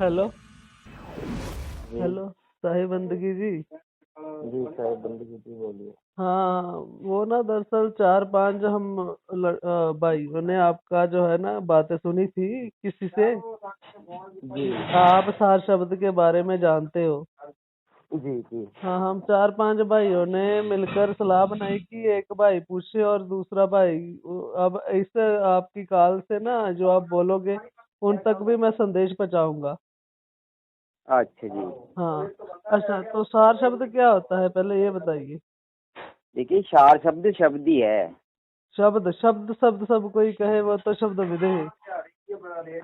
Hello. जी। Hello Sahib बंदगी जी। जी साहब, बंदगी जी बोलिए। हाँ, वो ना दरअसल चार पांच हम भाइयों ने आपका जो है ना बातें सुनी थी किसी से जी कि आप सार शब्द के बारे में जानते हो। जी जी। हाँ, हम चार पांच भाइयों ने मिलकर सलाह बनाई कि एक भाई पूछे और दूसरा भाई अब इस आपकी कॉल से ना जो आप बोलोगे उन तक भी मैं संदेश पहुंचाऊंगा। अच्छा जी। हाँ। अच्छा, तो सार शब्द क्या होता है पहले ये बताइए। देखिए, शार शब्द शब्द ही है। शब्द शब्द शब्द सब कोई कहे वो तो शब्द विदे है।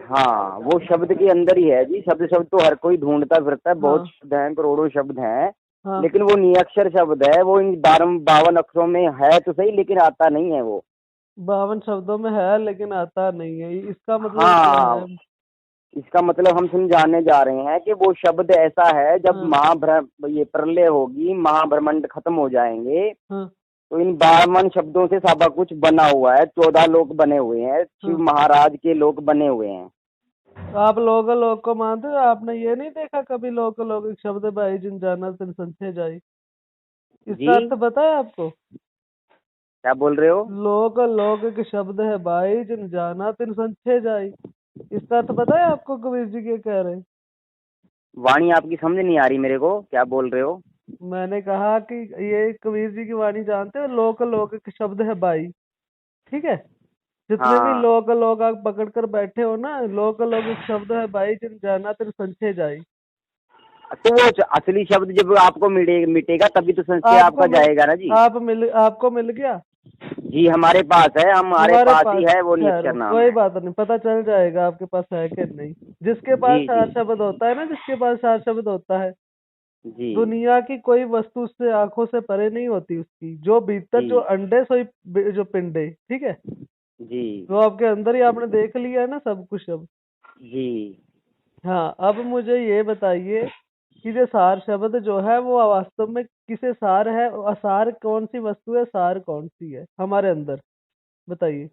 हाँ, वो शब्द के अंदर ही है जी। शब्द शब्द तो हर कोई ढूंढता फिरता है। बहुत हाँ शब्द हैं, करोड़ों शब्द हैं। हाँ। लेकिन वो निरक्षर शब्द है। वो इन 52 अक्षरों में है तो सही, लेकिन आता नहीं है वो। 52 शब्दों में है लेकिन आता नहीं है, इसका मतलब क्या है। हाँ, इसका मतलब हम समझाने जा रहे हैं कि वो शब्द ऐसा है, जब हाँ ये प्रलय होगी, महाब्रह्मांड खत्म हो जाएंगे, हाँ तो इन 52 शब्दों से सारा कुछ बना हुआ है। 14 लोक बने हुए हैं, शिव हाँ। महाराज के लोक बने हुए हैं। आप लोग लोग को मानते हो, आपने ये नहीं देखा कभी लोग एक शब्द भाई जिन जाना तिन संचे जाई, जी, इसका अर्थ पता है आपको। क्या बोल रहे हो? लोग एक शब्द है भाई जिन जाना तिन संचे जाई, इसका अर्थ पता है आपको कबीर जी के कह रहे हैं। वाणी आपकी समझ नहीं आ रही मेरे को, क्या बोल रहे हो? मैंने कहा कि ये कबीर जी की वाणी जानते हो, लोग एक शब्द है भाई। ठीक है। जितने भी हाँ, लोग आप पकड़ कर बैठे हो ना, लोग एक शब्द है भाई जिन जाना तेरे संचे जाई। तो वो असली शब्द जब आपको मिटेगा तभी तो संशय आपको आपका मिल जाएगा ना जी। आपको मिल गया। जी, हमारे पास है, हमारे हमारे पास पास ही है, वो ठहरो, नियक्षर नाम कोई है। बात नहीं, पता चल जाएगा आपके पास है कि नहीं। जिसके पास जी जी सार शब्द होता है ना, जिसके पास सार शब्द होता है, जी दुनिया की कोई वस्तु उससे आंखों से परे नहीं होती, उसकी जो भीतर जो जी अंडे सोई जो पिंडे, ठीक है। जी वो आपके अंदर ही आपने देख लिया है ना सब कुछ अब। जी। हाँ, अब मुझे ये बताइए कि जो सार शब्द जो है वो वास्तव में किसे सार है, और असार कौन सी वस्तु है, सार कौन सी है हमारे अंदर, बताइए।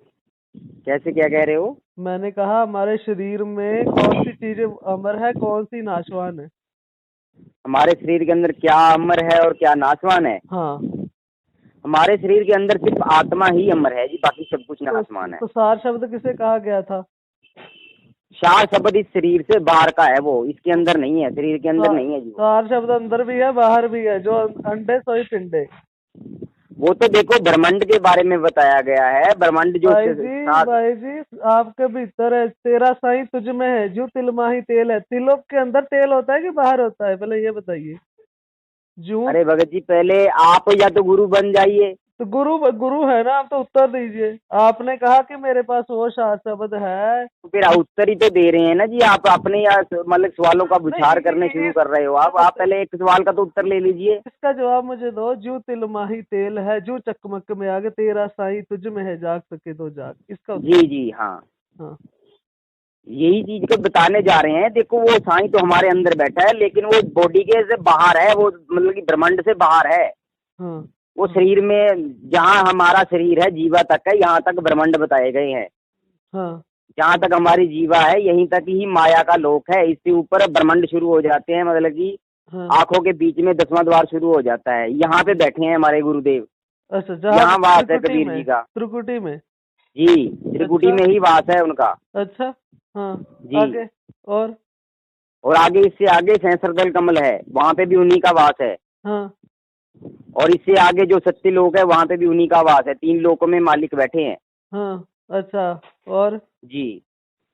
कैसे, क्या कह रहे हो? मैंने कहा हमारे शरीर में कौन सी चीज अमर है, कौन सी नाशवान है। हमारे शरीर के अंदर क्या अमर है और क्या नाशवान है? हाँ। हमारे शरीर के अंदर सिर्फ आत्मा ही अमर है जी, बाकी सब कुछ नाशवान है। तो सार शब्द किसे कहा गया था। शार शब्द इस शरीर से बाहर का है, वो इसके अंदर नहीं है, शरीर के अंदर नहीं है जी वो। सार शब्द अंदर भी है बाहर भी है, जो अंडे सोई पिंडे। वो तो देखो, ब्रह्मांड के बारे में बताया गया है। ब्रह्मांड जो सात। भाई जी आपके भीतर है, तेरा साईं तुझ में है, जो तिल माही तेल है, तिलों के अंदर तेल होता है कि बाहर होता है, पहले ये बताइए। जूं। अरे भगत जी, पहले आप या तो गुरु बन जाइए। तो गुरु गुरु है ना, आप तो उत्तर दीजिए। आपने कहा कि मेरे पास वो शार शब्द है। तो फिर उत्तर ही तो दे रहे हैं ना जी। आप अपने या मतलब सवालों का नहीं, विचार करने शुरू कर रहे हो। आप पहले एक सवाल का तो उत्तर ले लीजिए। इसका जवाब मुझे दो। जू तिल माही तेल है, जू चकमक में आगे, तेरा साईं तुझ में है, जाग सके तो जाग, इसका उत्तर। जी जी हाँ। हाँ यही चीज को बताने जा रहे हैं। देखो, वो साईं तो हमारे अंदर बैठा है, लेकिन वो बॉडी के से बाहर है। वो मतलब कि ब्रह्मांड से बाहर है। हाँ वो शरीर में, जहाँ हमारा शरीर है जीवा तक है, यहाँ तक ब्रह्मांड बताए गए हैं। हाँ जहाँ तक हमारी जीवा है यहीं तक ही माया का लोक है। इससे ऊपर ब्रह्मांड शुरू हो जाते हैं, मतलब कि हाँ। आंखों के बीच में 10वां द्वार शुरू हो जाता है। यहाँ पे बैठे हैं हमारे गुरुदेव। अच्छा, जहाँ यहाँ वास है त्रिकुटी कबीर में, जी का। त्रिकुटी में। जी, त्रिकुटी अच्छा में ही वास है उनका। अच्छा। हाँ। जी। आगे। और। और आगे, इससे आगे सहस्त्रदल कमल है, वहाँ पे भी उन्हीं का वास है। हाँ और इससे आगे जो सत्य लोक है, वहाँ पे भी उन्हीं का वास है। 3 लोकों में मालिक बैठे हैं। हाँ। अच्छा। और। जी।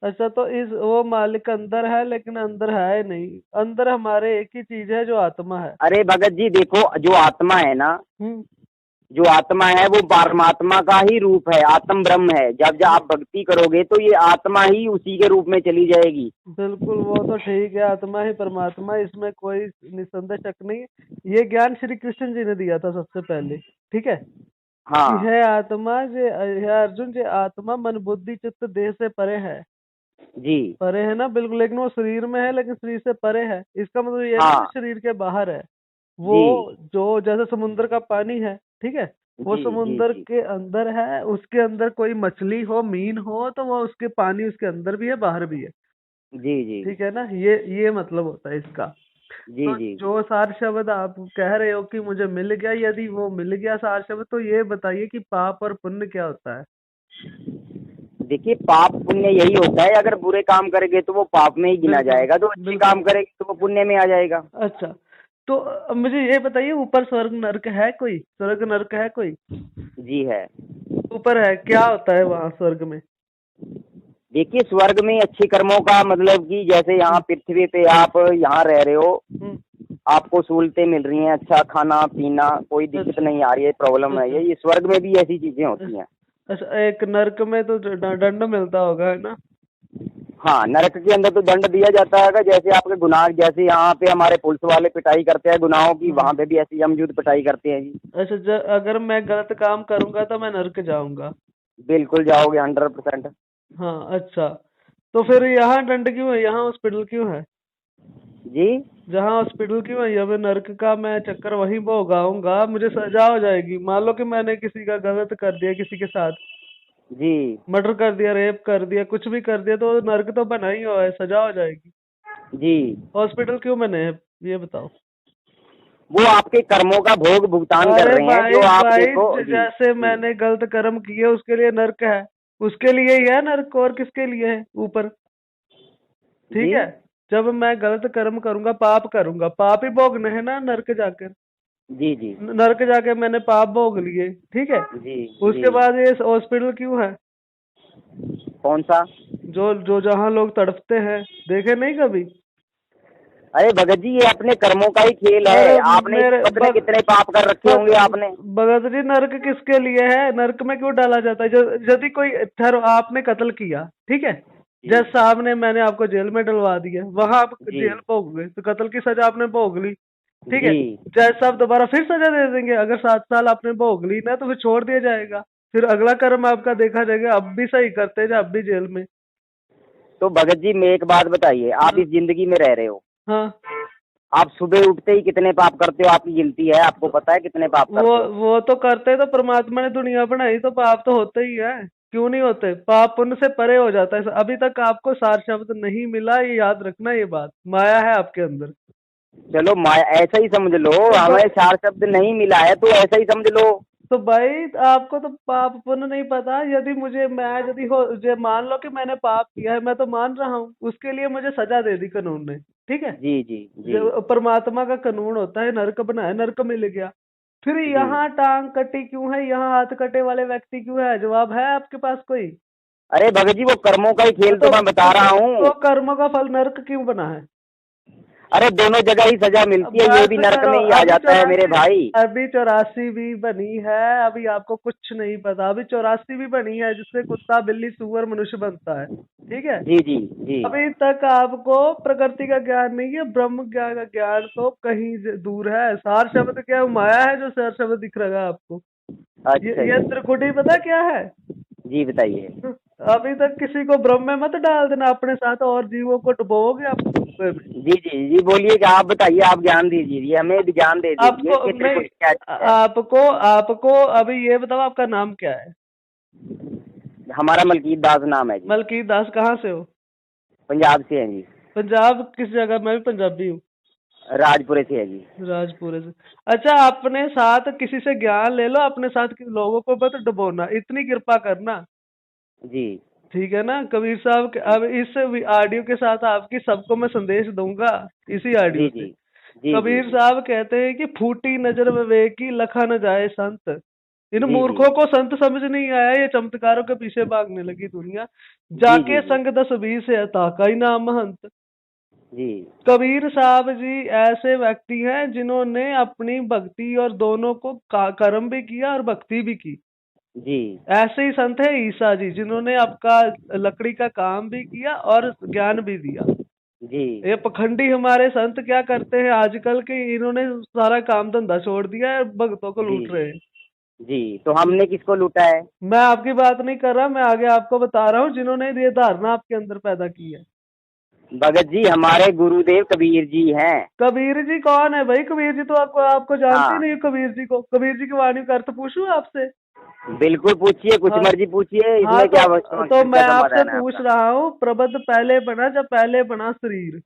अच्छा, तो इस वो मालिक अंदर है लेकिन अंदर है नहीं, अंदर हमारे एक ही चीज है जो आत्मा है। अरे भगत जी देखो, जो आत्मा है ना, हम्म। जो आत्मा है वो परमात्मा का ही रूप है, आत्म ब्रह्म है। जब जब हम्म, आप भक्ति करोगे तो ये आत्मा ही उसी के रूप में चली जाएगी। बिल्कुल, वो तो ठीक है, आत्मा ही परमात्मा है, इसमें कोई निसंदेह शक नहीं है। ये ज्ञान श्री कृष्ण जी ने दिया था सबसे पहले। ठीक है। कि हाँ है आत्मा जे, है अर्जुन जे आत्मा मन बुद्धि चित्त देह से परे है। जी परे है ना, बिल्कुल, लेकिन वो शरीर में है, लेकिन शरीर से परे है, इसका मतलब ये नहीं कि हाँ शरीर के बाहर है। वो जी जो जैसे समुद्र का पानी है, ठीक है, वो जी जी समुद्र जी के अंदर है, उसके अंदर कोई मछली हो, मीन हो, तो वो उसके पानी उसके अंदर भी है बाहर भी है। जी जी ठीक है ना, ये मतलब होता है इसका। जी तो जी। जो सार शब्द आप कह रहे हो कि मुझे मिल गया, यदि वो मिल गया सार शब्द, तो ये बताइए कि पाप और पुण्य क्या होता है। देखिए, पाप पुण्य यही होता है, अगर बुरे काम करेंगे तो वो पाप में ही गिना बिल्कुल जाएगा, तो अच्छे बिल्कुल। काम करेंगे तो वो पुण्य में आ जाएगा। अच्छा, तो मुझे ये बताइए, ऊपर स्वर्ग नरक है कोई, स्वर्ग नरक है कोई? जी है। ऊपर है, क्या होता है वहां स्वर्ग में? देखिए, स्वर्ग में अच्छे कर्मों का मतलब कि जैसे यहाँ हम्म पृथ्वी पे आप यहाँ रह रहे हो, हम्म। आपको सहूलतें मिल रही हैं, अच्छा खाना पीना, कोई दिक्कत अच्छा नहीं आ रही है, प्रॉब्लम है, अच्छा ये स्वर्ग में भी ऐसी चीजें होती हैं। अच्छा। एक नरक में तो दंड मिलता होगा, है ना? हाँ, नरक के अंदर तो दंड दिया जाता है, जैसे आपके गुनाह, जैसे यहाँ पे हमारे पुलिस वाले पिटाई करते हैं गुनाहों की, हाँ। वहां पे भी ऐसी यमजूद पिटाई करते हैं जी। अच्छा, अगर मैं गलत काम करूंगा तो मैं नरक जाऊंगा? बिल्कुल जाओगे, 100%। हाँ। अच्छा, तो फिर यहाँ दंड क्यों है, यहाँ हॉस्पिटल क्यों है? जी जहाँ हॉस्पिटल क्यों है, अब नर्क का मैं चक्कर वहीं भोगाऊंगा, मुझे सजा हो जाएगी। मान लो कि मैंने किसी का गलत कर दिया, किसी के साथ जी मर्डर कर दिया, रेप कर दिया, कुछ भी कर दिया, तो नर्क तो बना ही हुआ है, सजा हो जाएगी। जी। हॉस्पिटल क्यों बने हैं, ये बताओ। वो आपके कर्मों का भोग भुगतान कर अरे रहे हैं, जो भाई आप भाई, देखो जी जैसे जी। मैंने गलत कर्म किए उसके लिए नर्क है, उसके लिए ही है नर्क, और किसके लिए है ऊपर? ठीक जी है। जब मैं गलत कर्म करूंगा, पाप करूंगा, पाप ही भोगने है ना नर्क जाकर। जी जी नर्क जाके मैंने पाप भोग लिए, ठीक है। जी जी। उसके बाद ये हॉस्पिटल क्यों है? कौन सा? जो जो जहाँ लोग तड़पते हैं, देखे नहीं कभी? अरे भगत जी, ये अपने कर्मों का ही खेल है, अरे आपने मेरे पता नहीं कितने पाप कर रखे होंगे आपने। भगत जी, नर्क किसके लिए है? नर्क में क्यों डाला जाता है? यदि कोई ठहरो, आपने कत्ल किया, ठीक है, जी जज साहब ने, मैंने आपको जेल में डलवा दिया, वहां आप जी जेल भोग गए, तो कत्ल की सजा आपने भोग ली, ठीक है। जी जज साहब दोबारा फिर सजा दे देंगे, अगर 7 साल आपने भोग ली ना, तो फिर छोड़ दिया जाएगा। फिर अगला कर्म आपका देखा जाएगा, अब भी सही करते जा, अब भी जेल में। तो भगत जी, मैं एक बात बताइए, आप हाँ इस जिंदगी में रह रहे हो, हाँ। आप सुबह उठते ही कितने पाप करते हो, आपकी गिनती है? आपको पता है कितने पाप वो करते हो? वो तो करते, तो परमात्मा ने दुनिया बनाई, तो पाप तो होते ही है। क्यों नहीं होते? पाप पुण्य से परे हो जाता है। अभी तक आपको सार शब्द नहीं मिला, ये याद रखना, ये बात माया है आपके अंदर। चलो माया ऐसा ही समझ लो, तो हमें चार शब्द नहीं मिला है तो ऐसा ही समझ लो। तो भाई, आपको तो पाप पुण्य नहीं पता। यदि मुझे, मैं यदि हो जे मान लो कि मैंने पाप किया है, मैं तो मान रहा हूँ, उसके लिए मुझे सजा दे दी कानून ने, ठीक है। जी जी जी जो परमात्मा का कानून होता है, नरक बनाया, नरक मिल गया। फिर जी। यहाँ टांग कटी क्यों है, यहाँ हाथ कटे वाले व्यक्ति क्यों है? जवाब है आपके पास कोई? अरे भगत जी, वो कर्मों का ही खेल तो मैं बता रहा हूँ। तो कर्म का फल नरक क्यों बना है? अरे दोनों जगह ही सजा अब मिलती है, ये बस भी नरक करो, में ही आ अभी जाता है मेरे 84, भाई। अभी 84 भी बनी है, अभी आपको कुछ नहीं पता। अभी 84 भी बनी है, जिससे कुत्ता बिल्ली सुअर मनुष्य बनता है, ठीक है। जी जी जी। अभी तक आपको प्रकृति का ज्ञान नहीं है, ब्रह्म ज्ञान का ज्ञान तो कहीं दूर है। सार शब्द क्या है? माया है जो सार शब्द दिख रहा है आपको। अच्छा ये जी। त्रिकुटी पता क्या है? जी बताइए। अभी तक किसी को ब्रह्म में मत डाल देना, अपने साथ और जीवों को डुबोगे आप कुएं में। जी जी जी, बोलिए कि आप बताइए, आप ज्ञान दीजिए, हमें भी ज्ञान दे दीजिए आपको कि नहीं, त्रिकुट क्या चीज है। आपको आपको अभी ये बताओ, आपका नाम क्या है? हमारा मलकीत दास नाम है जी। मलकीत दास, कहाँ से हो? पंजाब से है जी। पंजाब किस जगह? मैं भी पंजाबी हूँ। राजपुरे से है जी। राजपुरे से। अच्छा, अपने साथ किसी से ज्ञान ले लो, अपने साथ के लोगों को मत डुबोना, इतनी कृपा करना, जी ठीक है ना। कबीर साहब अब इस ऑडियो के साथ आपकी सबको मैं संदेश दूंगा, इसी जी ऑडियो जी से। जी जी कबीर जी साहब कहते हैं कि फूटी नजर विवेकी लखा न जाए संत। इन जी जी मूर्खों को संत समझ नहीं आया, ये चमत्कारों के पीछे भागने लगी दुनिया। जी जी जाके जी संग 10-20 है, ताका ही नाम महंत। जी कबीर साहब जी ऐसे व्यक्ति हैं जिन्होंने अपनी भक्ति और दोनों को कर्म भी किया और भक्ति भी की। जी ऐसे ही संत है ईसा जी, जिन्होंने आपका लकड़ी का काम भी किया और ज्ञान भी दिया। जी ये पखंडी हमारे संत क्या करते हैं आजकल के, इन्होंने सारा काम धंधा छोड़ दिया है, भक्तों को जी लूट रहे हैं। जी। तो हमने किसको लूटा है? मैं आपकी बात नहीं कर रहा, मैं आगे आपको बता रहा हूँ, जिन्होंने ये धारणा आपके अंदर पैदा की है। भगत जी, हमारे गुरुदेव कबीर जी हैं। कबीर जी कौन है भाई? कबीर जी तो आपको आपको जानते ही हाँ। नहीं हो। कबीर जी को, कबीर जी की वाणी का अर्थ पूछूं आपसे? बिल्कुल पूछिए, कुछ हाँ मर्जी पूछिए, हाँ, इसमें क्या तो मैं क्या आपसे समाधान है पूछ आपका? रहा हूँ, प्रबंध पहले बना जब पहले बना शरीर,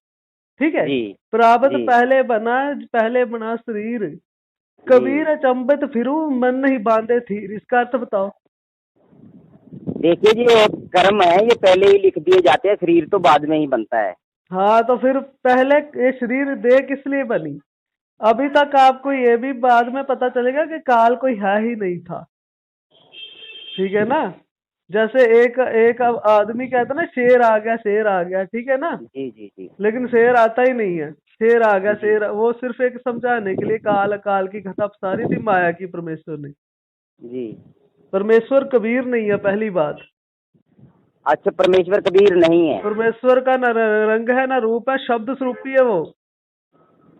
ठीक है। जी। प्राबद जी। पहले बना, पहले बना शरीर। जी। कबीर अचंभित फिरूं मन नहीं बांधे थी, इसका अर्थ बताओ। देखिए जी, ये कर्म है, ये पहले ही लिख दिए जाते हैं, शरीर तो बाद में ही बनता है। हाँ, तो फिर पहले ये शरीर देह किस लिए बनी? अभी तक आपको ये भी बाद में पता चलेगा कि काल कोई है ही नहीं था, ठीक है ना। जैसे एक एक आदमी कहता है ना, शेर आ गया, शेर आ गया, ठीक है ना। जी। जी। जी। लेकिन शेर आता ही नहीं है। शेर आ गया, जी। शेर, वो सिर्फ एक समझाने के लिए, काल काल की कथा सारी थी माया की परमेश्वर ने। जी। परमेश्वर कबीर नहीं है, पहली बात। अच्छा, परमेश्वर कबीर नहीं है। परमेश्वर का न रंग है ना रूप है, शब्द स्वरूपी है वो।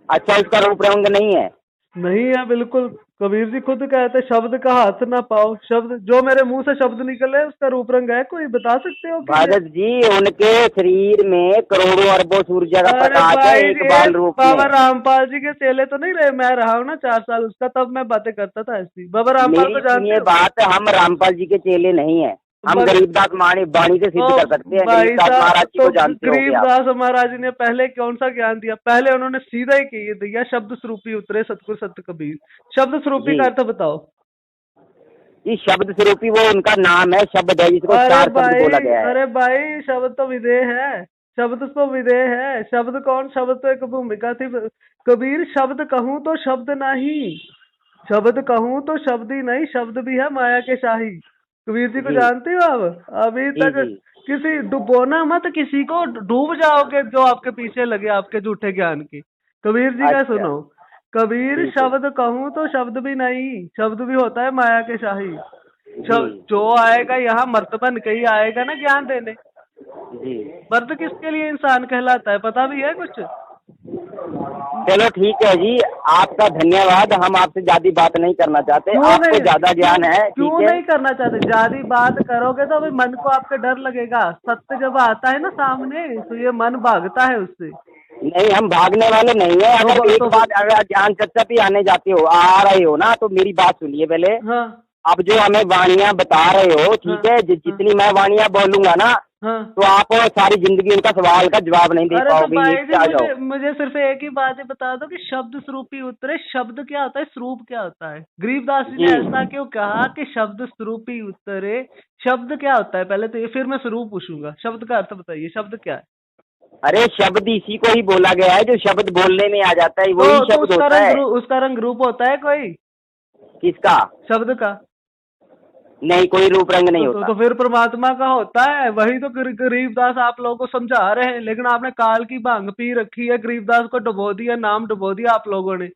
अच्छा, उसका रूप रंग नहीं है। नहीं है बिल्कुल। कबीर जी खुद कहते, शब्द का हाथ ना पाओ, शब्द जो मेरे मुंह से शब्द निकले उसका रूप रंग है, कोई बता सकते हो कि ये? भगत जी, उनके शरीर में करोड़ों अरबों सूर्य का अरे प्रकाश है भाई, एक ये बाल रूप बाबा में। रामपाल जी के चेले तो नहीं रहे? मैं रहा हूँ ना 4 साल उसका, तब मैं बातें करता था ऐसी। बाबा रामपाल मेरी को जानते सुनिए हो? बात, हम रामपाल जी के चेले नहीं है। हम बस, गरीबदास वाणी वाणी से तो सिद्ध कर सकते हैं। भाई गरीबदास साहब, महाराज जी तो को जानते होंगे आप। गरीबदास महाराज जी ने पहले कौन सा ज्ञान दिया? पहले उन्होंने सीधा ही कही दिया, शब्द स्वरूपी उतरे सतगुरु सत्य कबीर। शब्द स्वरूपी जी। का अर्थ बताओ। जी, शब्द स्वरूपी वो उनका नाम है, शब्द है जिसको अरे 4 शब्द भाई, बोला गया है। अरे भाई, शब्द तो विदेह है। शब्द तो विदेह है। शब्द कौन? शब्द तो एक भूमिका थी। कबीर, शब्द कहूँ तो शब्द नहीं, शब्द कहूँ तो शब्द ही नहीं, शब्द भी है माया के शाही। कबीर जी को जी। जानते हो आप? अभी जी। तक जी। किसी डुबोना मत किसी को, डूब जाओगे जो आपके पीछे लगे आपके झूठे ज्ञान की। कबीर जी का अच्छा। सुनो। कबीर, ठीक है। शब्द कहूँ तो शब्द भी नहीं, शब्द भी होता है माया के शाही। जी। जो आएगा यहाँ मर्द बन के ही आएगा ना ज्ञान देने। जी। मर्द किसके लिए इंसान कहलाता है, पता भी है कुछ? चलो ठीक है जी, आपका धन्यवाद। हम आपसे ज्यादा बात नहीं करना चाहते, क्यों आपको नहीं? ज्यादा क्यों ज्ञान है, क्यों ठीक है। नहीं करना चाहते? ज्यादा बात करोगे तो भाई मन को आपके डर लगेगा। सत्य जब आता है ना सामने, तो ये मन भागता है उससे। नहीं, हम भागने वाले नहीं है। अगर एक तो बात, अगर ज्ञान चर्चा पे आने जाते हो, आ रहे हो ना, तो मेरी बात सुनिए पहले। हाँ अब जो हमें वाणियां बता रहे हो, हाँ ठीक है, हाँ जितनी मैं वाणियां बोलूंगा ना, हाँ। तो आप सारी जिंदगी उनका सवाल का जवाब नहीं दे अरे तो पाओगे, ये भाई भी जी, आ मुझे जाओ। मुझे सिर्फ एक ही बात ही बता दो कि शब्द स्वरूपी उतरे, शब्द क्या होता है, स्वरूप क्या होता है? गरीबदास जी ने जी। ऐसा क्यों कहा कि शब्द स्वरूपी उतरे? शब्द क्या होता है पहले तो ये, फिर मैं स्वरूप पूछूंगा। शब्द का अर्थ बताइए, शब्द क्या है? अरे, शब्द इसी को ही बोला गया है जो शब्द बोलने में आ जाता है, वही तो शब्द होता है। उसका रंग रूप होता है कोई? किसका? शब्द का? नहीं, कोई रूप रंग नहीं होता। तो फिर परमात्मा का होता है। वही तो गरीबदास आप लोगों को समझा रहे हैं, लेकिन आपने काल की भांग पी रखी है, गरीबदास को डुबो दिया, नाम डुबो दिया आप लोगों ने,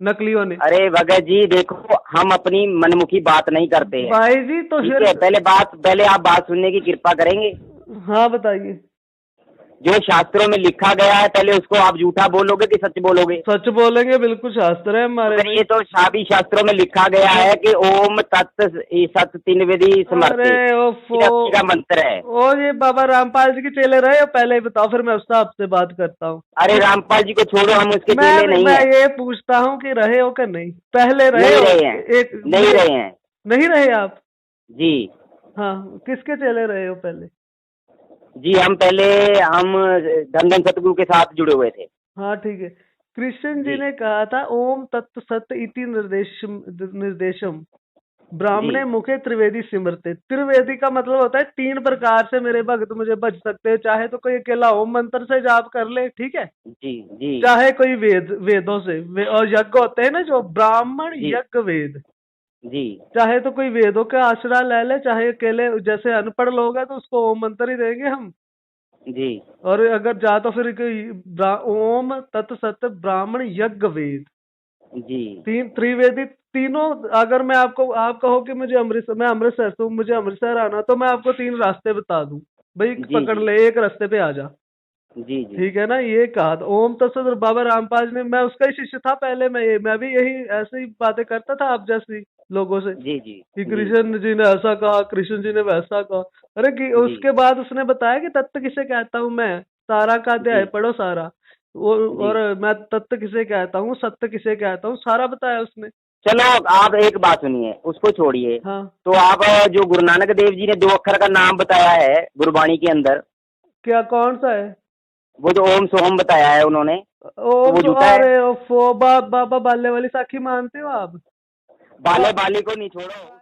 नकलियों ने। अरे भगत जी देखो, हम अपनी मनमुखी बात नहीं करते हैं, भाई जी तो ठीक फिर, है। पहले आप बात सुनने की कृपा करेंगे। हाँ बताइए। जो शास्त्रों में लिखा गया है, पहले उसको आप झूठा बोलोगे कि सच बोलोगे? सच बोलेंगे, बिल्कुल शास्त्र है तो हमारे फिर में। ये तो सभी शास्त्रों में लिखा गया है कि ओम तत्त सत तीन विधि अरे समर्थे, ओफो, का मंत्र है। ओ ये बाबा रामपाल जी के चेले रहे हो? पहले ही बताओ, फिर मैं उससे आपसे बात करता हूँ। अरे रामपाल जी को छोड़ो, हम उसके चेले नहीं मैं है। ये पूछता हूँ कि रहे हो कि नहीं? पहले रहे नहीं हो? रहे हैं। एक नहीं मुझे, रहे हैं। नहीं रहे आप? जी। हाँ, किसके चेले रहे हो पहले? जी, हम धन सतगुरु के साथ जुड़े हुए थे। हाँ ठीक है। कृष्ण जी जी। ने कहा था, ओम तत्व सत्य इति निर्देशम जी। ब्राह्मणे मुखे त्रिवेदी सिमरते। त्रिवेदी का मतलब होता है 3 प्रकार से मेरे भक्त मुझे भज सकते हैं। चाहे तो कोई अकेला ओम मंत्र से जाप कर ले, ठीक है। जी। जी। चाहे कोई वेदों से और यज्ञ होते हैं ना, जो ब्राह्मण जी। यज्ञ वेद। जी। चाहे तो कोई वेदों का आसरा ले ले, चाहे अकेले, जैसे अनपढ़ लोग हैं तो उसको ओम मंत्र ही देंगे हम। जी। और अगर जा तो फिर कोई ओम तत् सत्य ब्राह्मण यज्ञ वेद, जी। त्रिवेदी तीनों। अगर मैं आपको, आप कहो कि मुझे अमृतसर, मैं अमृतसर से हूँ, मुझे अमृतसर आना, तो मैं आपको 3 रास्ते बता दूं, भाई जी। पकड़ जी। ले, एक रास्ते पे आ जा। जी। जी। ठीक है ना, ये कहा था ओम तत्सत। और बाबा रामपाल जी ने, मैं उसका ही शिष्य था पहले, मैं भी यही ऐसे ही बातें करता था आप जैसी लोगों से, जी। जी। कि जी। कृष्ण जी ने ऐसा कहा, कृष्ण जी ने वैसा कहा। अरे कि जी। उसके बाद उसने बताया कि तत्व किसे कहता हूँ मैं, सारा का अध्याय जी। पढ़ो सारा। और जी। और मैं तत्व किसे कहता हूँ, सत्य किसे कहता हूँ, सारा बताया उसने। चलो आप एक बात सुनिए, उसको छोड़िए। हाँ, तो आप जो गुरु नानक देव जी ने 2 अक्षर का नाम बताया है गुरबाणी के अंदर, क्या कौन सा है? वो जो ओम सोहम बताया है उन्होंने, तो ओम वो झूठा है? अरे ओफो, बाबा बाले वाली साखी मानते हो आप? बाले बाली को नहीं, छोड़ो।